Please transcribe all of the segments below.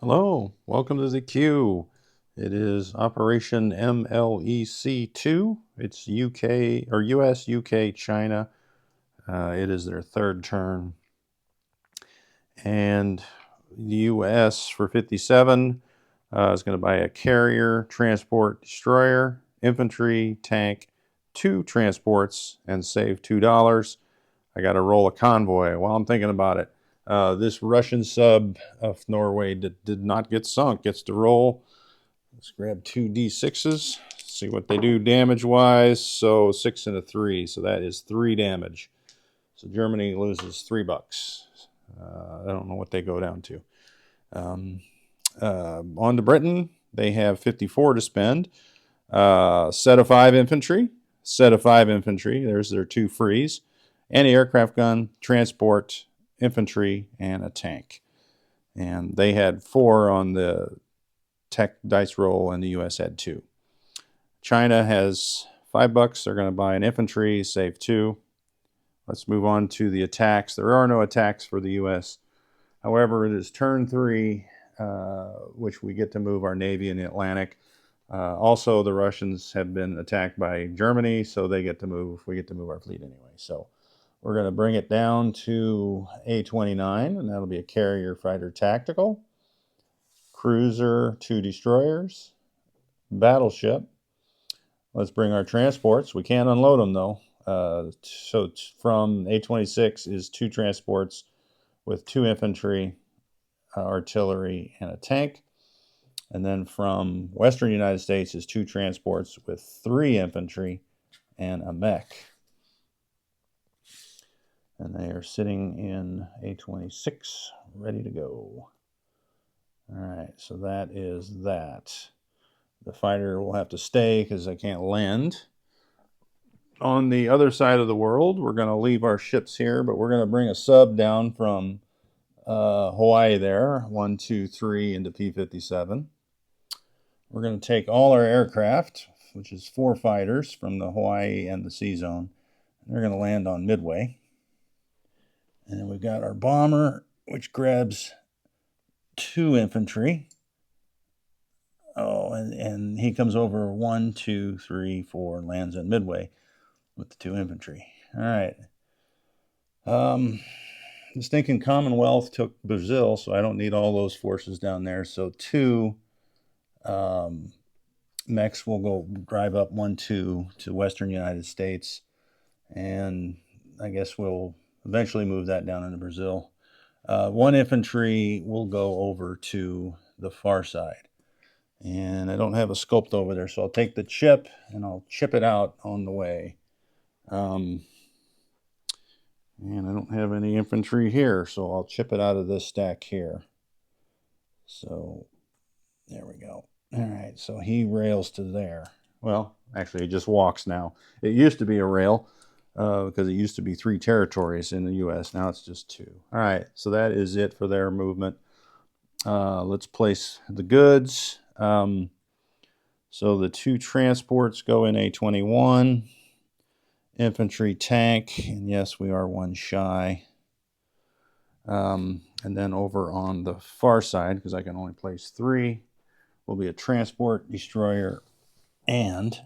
Hello, welcome to the queue. It is Operation MLEC-2. It's UK or US, UK, China. It is their third turn. And the US for 57 is going to buy a carrier, transport, destroyer, infantry, tank, 2 transports, and save $2. I got to roll a convoy while I'm thinking about it. This Russian sub of Norway did not get sunk. Gets to roll. Let's grab 2d6s. See what they do damage-wise. So 6 and a 3. So that is 3 damage. So Germany loses $3. I don't know what they go down to. On to Britain. They have 54 to spend. Set of 5 infantry. Set of 5 infantry. There's their 2 frees. Anti-aircraft gun, transport, infantry, and a tank. And they had 4 on the tech dice roll, and the US had 2. China has $5. They're going to buy an infantry, save 2. Let's move on to the attacks. There are no attacks for the US. However, it is turn 3, which we get to move our Navy in the Atlantic. Also, the Russians have been attacked by Germany, so they get to move. We get to move our fleet anyway. So we're going to bring it down to A-29, and that'll be a carrier fighter tactical, cruiser, 2 destroyers, battleship. Let's bring our transports. We can't unload them, though. So from A-26 is 2 transports with 2 infantry, artillery, and a tank. And then from Western United States is 2 transports with 3 infantry and a mech. And they are sitting in A-26, ready to go. All right, so that is that. The fighter will have to stay because I can't land. On the other side of the world, we're going to leave our ships here, but we're going to bring a sub down from Hawaii there, 1, 2, 3 into P-57. We're going to take all our aircraft, which is 4 fighters from the Hawaii and the Sea Zone. They're going to land on Midway. And then we've got our bomber, which grabs 2 infantry. Oh, and he comes over 1, 2, 3, 4, and lands on Midway with the 2 infantry. All right. The stinking Commonwealth took Brazil, so I don't need all those forces down there. So 2 mechs will go drive up 1, 2 to Western United States, and I guess we'll eventually move that down into Brazil. 1 infantry will go over to the far side. And I don't have a sculpt over there, so I'll take the chip and I'll chip it out on the way. And I don't have any infantry here, so I'll chip it out of this stack here. So there we go. All right, so he rails to there. Well, actually, he just walks now. It used to be a rail because it used to be 3 territories in the U.S. Now it's just 2. All right, so that is it for their movement. Let's place the goods. So the 2 transports go in A-21. Infantry, tank, and yes, we are 1 shy. And then over on the far side, because I can only place 3, will be a transport, destroyer, and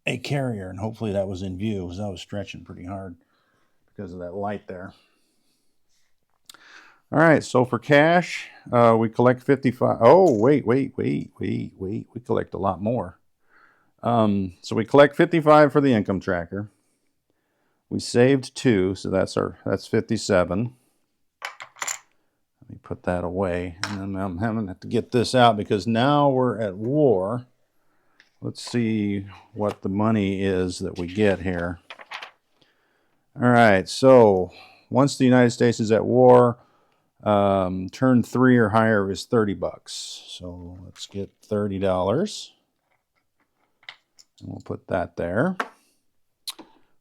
a carrier. And hopefully that was in view, because I was stretching pretty hard because of that light there. All right, so for cash, we collect 55. Oh, wait. We collect a lot more. So we collect 55 for the income tracker. We saved 2, so that's 57. Let me put that away, and then I'm having to get this out because now we're at war. Let's see what the money is that we get here. All right, so once the United States is at war, turn 3 or higher is $30. So let's get $30. And we'll put that there.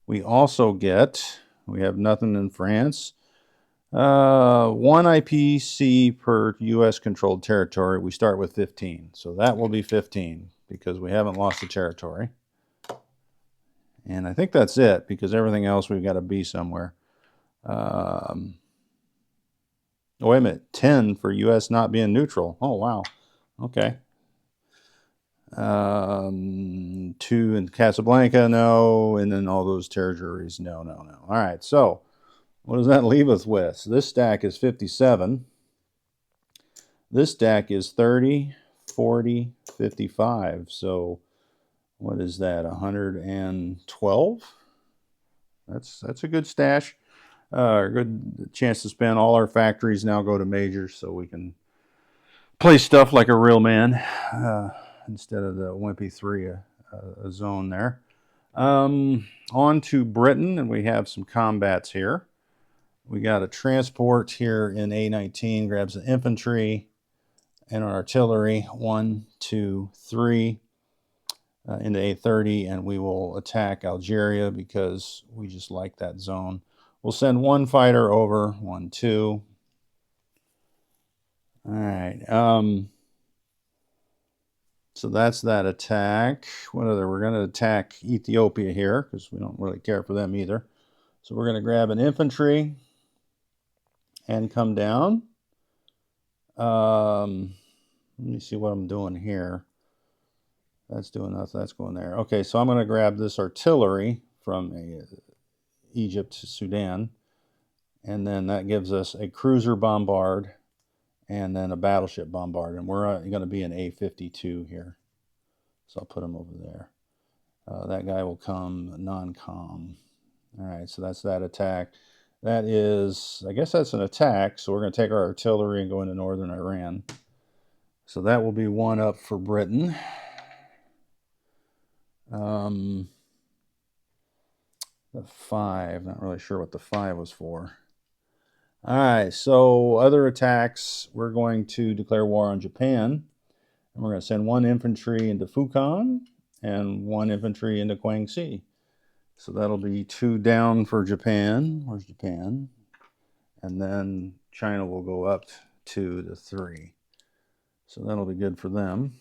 We also get, we have nothing in France, 1 IPC per U.S. controlled territory. We start with 15. So that will be 15 because we haven't lost the territory. And I think that's it because everything else we've got to be somewhere. Oh, Oh, wait a minute. 10 for U.S. not being neutral. Oh, wow. Okay. 2 in Casablanca, no. And then all those territories, no. All right, so what does that leave us with? So this stack is 57. This stack is 30, 40, 55. So what is that, 112? That's a good stash. A good chance to spend. All our factories now go to majors, so we can play stuff like a real man instead of the wimpy 3 a zone there. On to Britain, and we have some combats here. We got a transport here in A19, grabs the infantry and our artillery, 1, 2, 3, into A30, and we will attack Algeria because we just like that zone. We'll send 1 fighter over, 1, 2. All right. So that's that attack. What other? We're going to attack Ethiopia here because we don't really care for them either. So we're going to grab an infantry and come down. Let me see what I'm doing here. That's doing nothing. That's going there. Okay, so I'm going to grab this artillery from Egypt to Sudan. And then that gives us a cruiser bombard and then a battleship bombard. And we're going to be an A52 here. So I'll put them over there. That guy will come non-com. All right, so that's that attack. That is, I guess that's an attack. So we're going to take our artillery and go into northern Iran. So that will be 1 up for Britain. The 5, not really sure what the 5 was for. All right, so other attacks, we're going to declare war on Japan. And we're going to send 1 infantry into Fukan and 1 infantry into Guangxi. So that'll be 2 down for Japan. Where's Japan? And then China will go up 2 to 3. So that'll be good for them.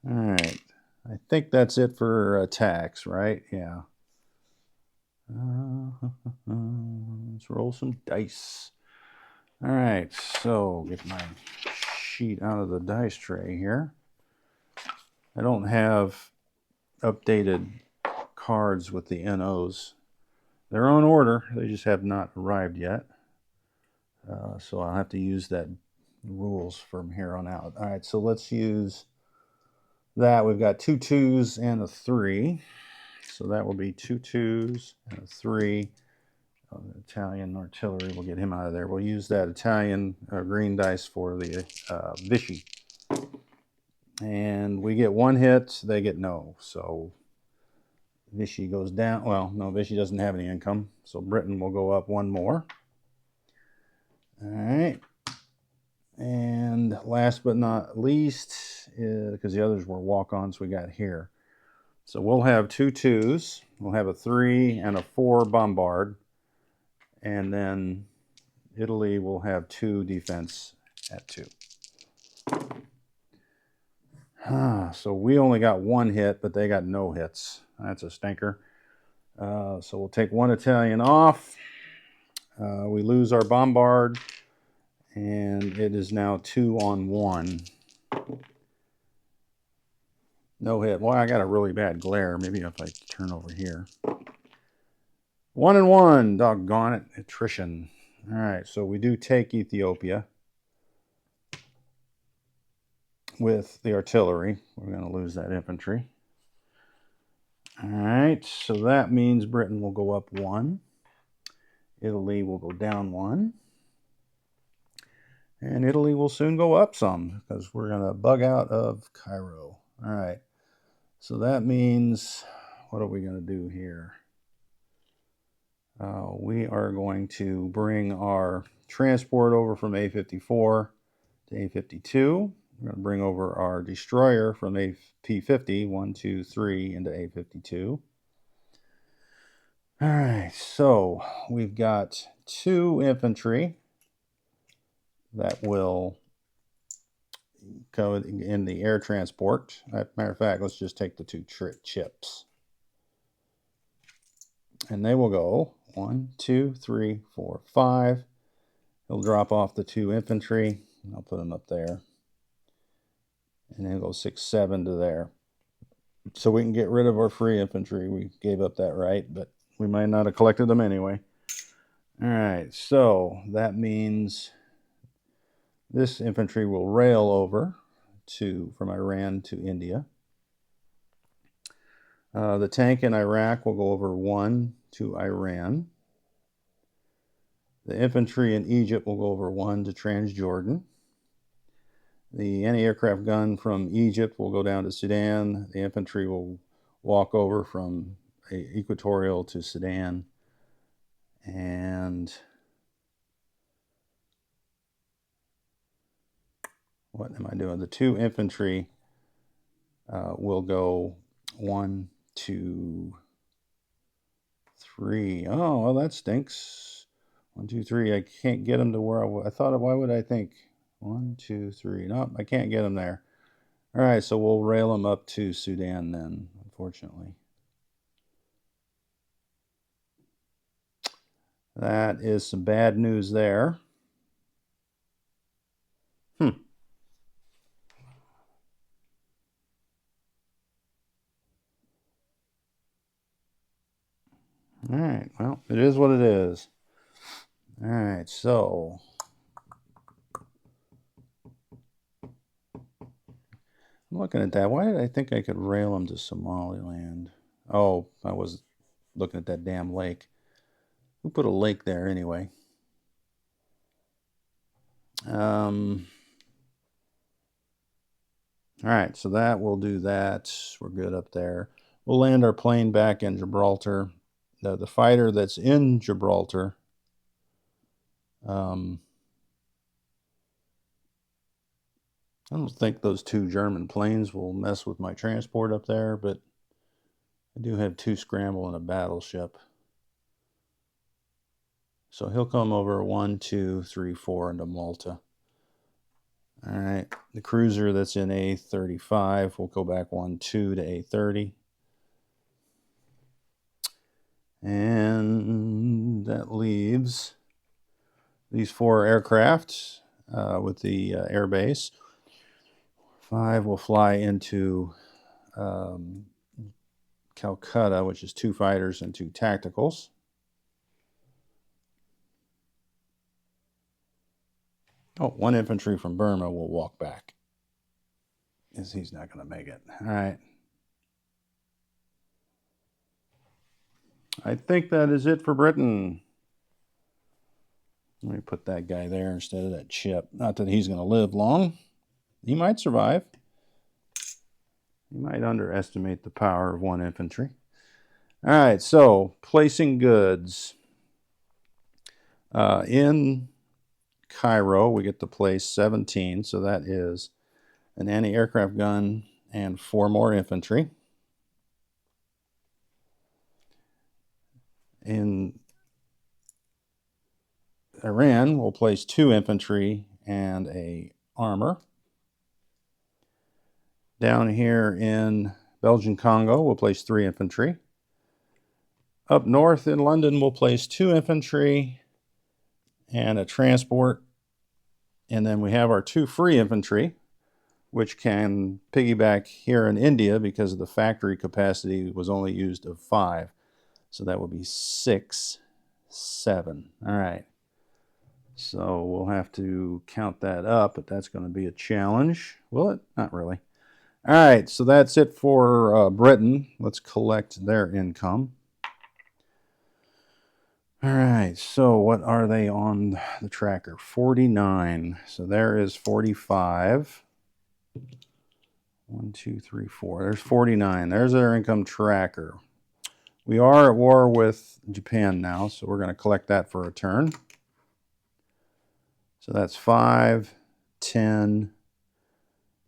All right. I think that's it for attacks, right? Yeah. Let's roll some dice. All right, so get my sheet out of the dice tray here. I don't have updated cards with the NOs. They're on order, they just have not arrived yet. So I'll have to use that rules from here on out. All right, so let's use that. We've got 2 2s and a 3. So that will be 2 2s and a 3. Italian artillery, we'll get him out of there. We'll use that Italian green dice for the Vichy. And we get 1 hit, they get no. So Vichy goes down. Well, no, Vichy doesn't have any income. So Britain will go up 1 more. All right. And last but not least, because the others were walk-ons we got here. So we'll have 2 2s. We'll have a 3 and a 4 bombard. And then Italy will have 2 defense at 2. So we only got 1 hit, but they got no hits. That's a stinker. So we'll take 1 Italian off. We lose our bombard, and it is now 2 on 1. No hit. Well, I got a really bad glare. Maybe if I turn over here. 1 and 1. Doggone it. Attrition. All right, so we do take Ethiopia with the artillery. We're going to lose that infantry. All right, so that means Britain will go up 1. Italy will go down 1. And Italy will soon go up some because we're going to bug out of Cairo. All right, so that means, what are we going to do here? We are going to bring our transport over from A54 to A52. We're going to bring over our destroyer from AP50, 1, 2, 3, into A52. All right, so we've got 2 infantry that will go in the air transport. As a matter of fact, let's just take the 2 chips. And they will go 1, 2, 3, 4, 5. He'll drop off the 2 infantry. I'll put them up there. And then go 6, 7 to there. So we can get rid of our free infantry. We gave up that right, but we might not have collected them anyway. All right, so that means this infantry will rail over from Iran to India. The tank in Iraq will go over 1 to Iran. The infantry in Egypt will go over 1 to Transjordan. The anti-aircraft gun from Egypt will go down to Sudan. The infantry will walk over from Equatorial to Sudan. And what am I doing? The 2 infantry will go 1, 2, 3. Oh, well, that stinks. 1, 2, 3. I can't get them to where I thought. Why would I think? 1, 2, 3. Nope, I can't get them there. All right, so we'll rail them up to Sudan then, unfortunately. That is some bad news there. All right, well, it is what it is. All right, so I'm looking at that. Why did I think I could rail them to Somaliland? Oh, I was looking at that damn lake. Who put a lake there anyway? All right, so that will do that. We're good up there. We'll land our plane back in Gibraltar. The fighter that's in Gibraltar, I don't think those 2 German planes will mess with my transport up there, but I do have 2 scramble and a battleship. So he'll come over 1, 2, 3, 4 into Malta. All right, the cruiser that's in A35 will go back 1, 2 to A30. And that leaves these 4 aircraft with the air base. 5 will fly into Calcutta, which is 2 fighters and 2 tacticals. Oh, 1 infantry from Burma will walk back, as he's not going to make it. All right. I think that is it for Britain. Let me put that guy there instead of that chip. Not that he's going to live long. He might survive. You might underestimate the power of 1 infantry. All right, so placing goods. In Cairo, we get to place 17, so that is an anti-aircraft gun and 4 more infantry. In Iran, we'll place 2 infantry and a armor. Down here in Belgian Congo, we'll place 3 infantry. Up north in London, we'll place 2 infantry and a transport. And then we have our 2 free infantry, which can piggyback here in India because of the factory capacity was only used of 5. So that would be 6, 7. All right. So we'll have to count that up, but that's going to be a challenge. Will it? Not really. All right, so that's it for Britain. Let's collect their income. All right, so what are they on the tracker? 49. So there is 45. 1, 2, 3, 4. There's 49. There's their income tracker. We are at war with Japan now, so we're going to collect that for a turn. So that's 5, 10,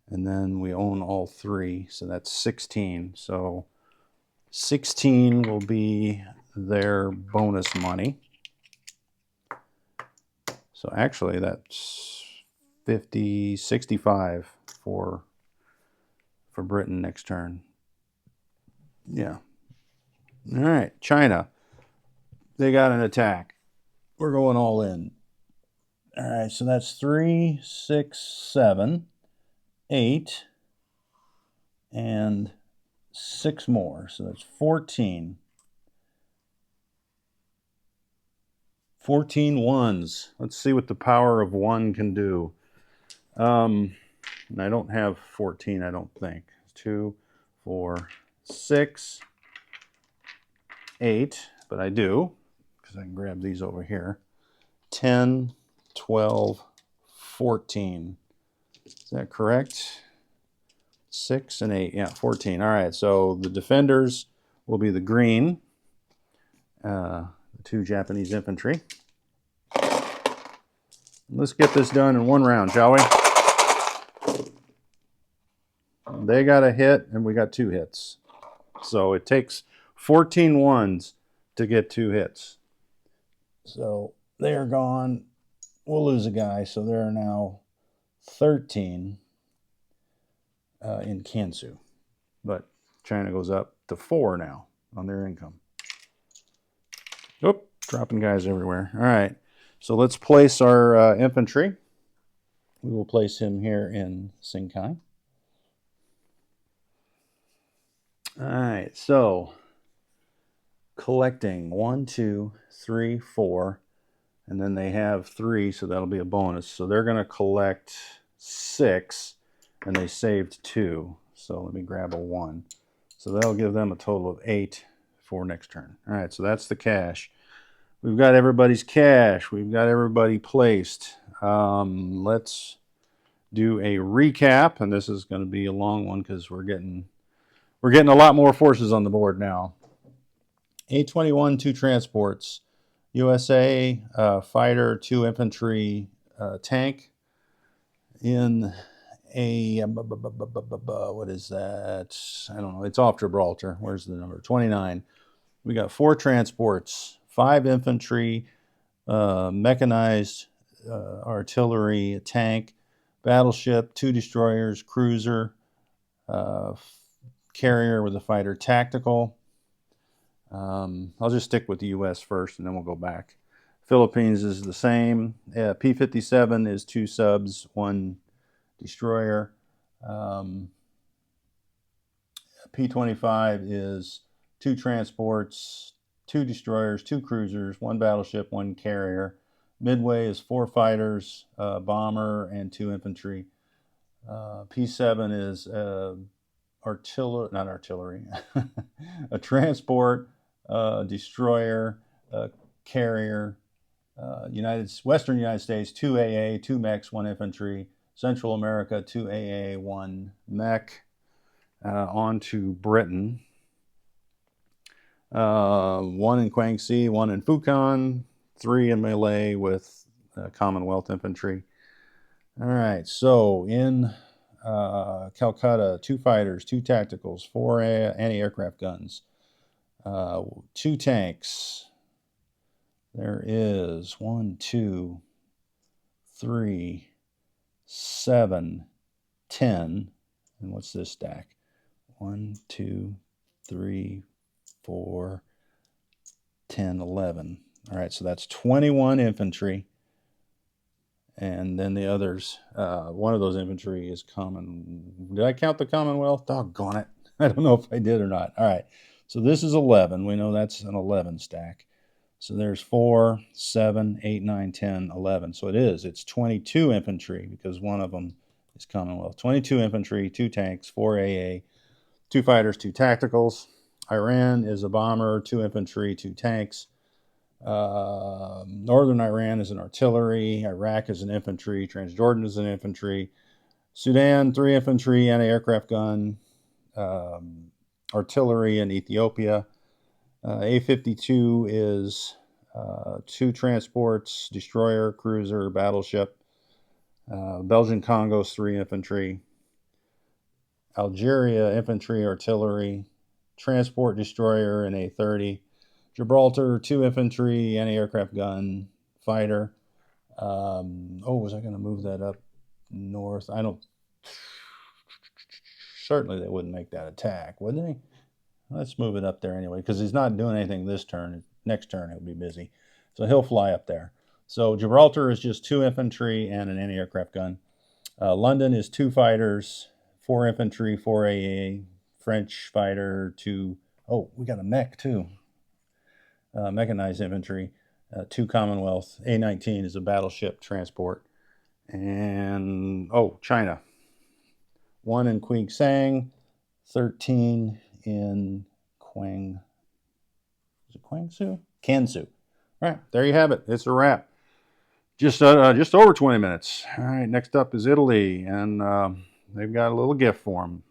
and then we own all 3, so that's 16. So 16 will be their bonus money. So actually that's 50, 65 for Britain next turn. Yeah. All right, China. They got an attack. We're going all in. All right, so that's 3, 6, 7, 8, and 6 more. So that's 14. 14 ones. Let's see what the power of 1 can do. And I don't have 14, I don't think. 2, 4, 6, 8, but I do, because I can grab these over here. 10, 12, 14. Is that correct? 6 and 8. Yeah, 14. All right, so the defenders will be the green, the 2 Japanese infantry. Let's get this done in 1 round, shall we? They got a hit, and we got 2 hits. So it takes 14 ones to get 2 hits. So they are gone. We'll lose a guy, so there are now 13 in Kansu. But China goes up to 4 now on their income. Oop, dropping guys everywhere. All right, so let's place our infantry. We will place him here in Sinkai. All right, so collecting 1, 2, 3, 4, and then they have 3, so that'll be a bonus. So they're going to collect 6, and they saved 2. So let me grab a 1. So that'll give them a total of 8 for next turn. All right, so that's the cash. We've got everybody's cash. We've got everybody placed. Let's do a recap, and this is going to be a long one because we're getting a lot more forces on the board now. A-21, 2 transports. USA, fighter, 2 infantry, tank. In a, what is that? I don't know. It's off Gibraltar. Where's the number? 29. We got 4 transports, 5 infantry, mechanized artillery, tank, battleship, 2 destroyers, cruiser, carrier with a fighter, tactical. I'll just stick with the U.S. first, and then we'll go back. Philippines is the same. P-57 is 2 subs, 1 destroyer. P-25 is 2 transports, 2 destroyers, 2 cruisers, 1 battleship, 1 carrier. Midway is 4 fighters, bomber, and 2 infantry. P-7 is not artillery, a transport, destroyer, carrier. Western United States, 2 AA, 2 mechs, 1 infantry. Central America, 2 AA, 1 mech. On to Britain. 1 in Guangxi, 1 in Fukan, 3 in Malay with Commonwealth infantry. All right, so in Calcutta, 2 fighters, 2 tacticals, 4 anti-aircraft guns, 2 tanks. There is 1, 2, 3, 7, 10. And what's this stack? 1, 2, 3, 4, 10, 11. All right, so that's 21 infantry. And then the others, one of those infantry is common. Did I count the Commonwealth? Doggone it. I don't know if I did or not. All right, so this is 11. We know that's an 11 stack. So there's 4, 7, 8, 9, 10, 11. So it's 22 infantry because one of them is Commonwealth. 22 infantry, 2 tanks, 4 AA, 2 fighters, 2 tacticals. Iran is a bomber, 2 infantry, 2 tanks. Northern Iran is an artillery. Iraq is an infantry. Transjordan is an infantry. Sudan, 3 infantry, anti-aircraft gun, artillery in Ethiopia. A-52 is 2 transports, destroyer, cruiser, battleship. Belgian Congo's 3 infantry. Algeria, infantry, artillery, transport, destroyer, and A-30. Gibraltar, 2 infantry, anti-aircraft gun, fighter. Was I going to move that up north? Certainly they wouldn't make that attack, would they? Let's move it up there anyway, because he's not doing anything this turn. Next turn he'll be busy. So he'll fly up there. So Gibraltar is just 2 infantry and an anti-aircraft gun. London is 2 fighters, 4 infantry, 4 AA. French fighter, 2. Oh, we got a mech too. Mechanized infantry, 2 Commonwealth. A-19 is a battleship transport. And, China. 1 in Qingsang, 13 in Quangsu? Kansu. All right, there you have it. It's a wrap. Just over 20 minutes. All right, next up is Italy, and they've got a little gift for them.